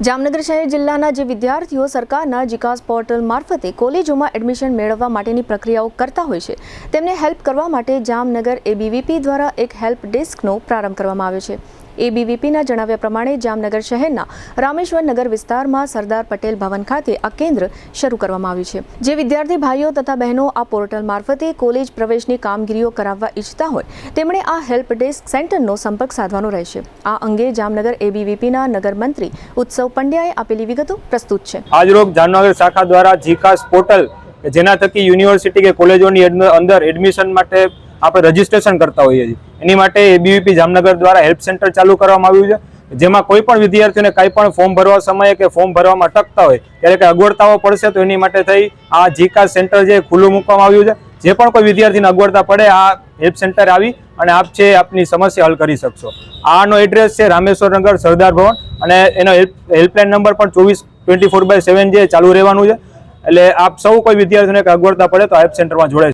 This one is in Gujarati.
જામનગર શહેર જિલ્લાના જે વિદ્યાર્થીઓ સરકારના જીકાસ પોર્ટલ મારફતે કોલેજોમાં એડમિશન મેળવવા માટેની પ્રક્રિયાઓ કરતા હોય છે તેમને હેલ્પ કરવા માટે જામનગર એબીવીપી દ્વારા એક હેલ્પ ડેસ્કનો પ્રારંભ કરવામાં આવ્યો છે। એબીવીપીના જણાવ્યા પ્રમાણે જામનગર શહેરના રામેશ્વર નગર વિસ્તારમાં સરદાર પટેલ ભવન ખાતે આ કેન્દ્ર શરૂ કરવામાં આવ્યું છે। જે વિદ્યાર્થી ભાઈઓ તથા બહેનો આ પોર્ટલ મારફતે કોલેજ પ્રવેશની કામગીરીઓ કરાવવા ઈચ્છતા હોય તેમણે આ હેલ્પ ડેસ્ક સેન્ટરનો સંપર્ક સાધવાનો રહેશે। આ અંગે જામનગર એબીવીપીના નગર મંત્રી ઉત્સવ પંડ્યાએ આપેલી વિગતો પ્રસ્તુત છે। આજરોજ જામનગર શાખા દ્વારા જીકાસ પોર્ટલ જેના થકી યુનિવર્સિટી કે કોલેજોની અંદર એડમિશન માટે આપણે રજીસ્ટ્રેશન કરતા હોઈએ છીએ, એની માટે એબીવીપી જામનગર દ્વારા હેલ્પ સેન્ટર ચાલુ કરવામાં આવ્યું છે। જેમાં કોઈ પણ વિદ્યાર્થીઓને કંઈ પણ ફોર્મ ભરવા સમયે કે ફોર્મ ભરવામાં અટકતા હોય ત્યારે કંઈ અગવડતાઓ પડશે તો એની માટે થઈ આ જીકાસ સેન્ટર જે ખુલ્લું મૂકવામાં આવ્યું છે। જે પણ કોઈ વિદ્યાર્થીને અગવડતા પડે આ હેલ્પ સેન્ટર આવી અને આપ છે આપની સમસ્યા હલ કરી શકશો। આનો એડ્રેસ છે રામેશ્વર નગર સરદાર ભવન અને એનો હેલ્પલાઇન નંબર પણ 24/7 જે ચાલુ રહેવાનું છે। એટલે આપ સૌ કોઈ વિદ્યાર્થીઓને અગવડતા પડે તો હેલ્પ સેન્ટરમાં જોડાય।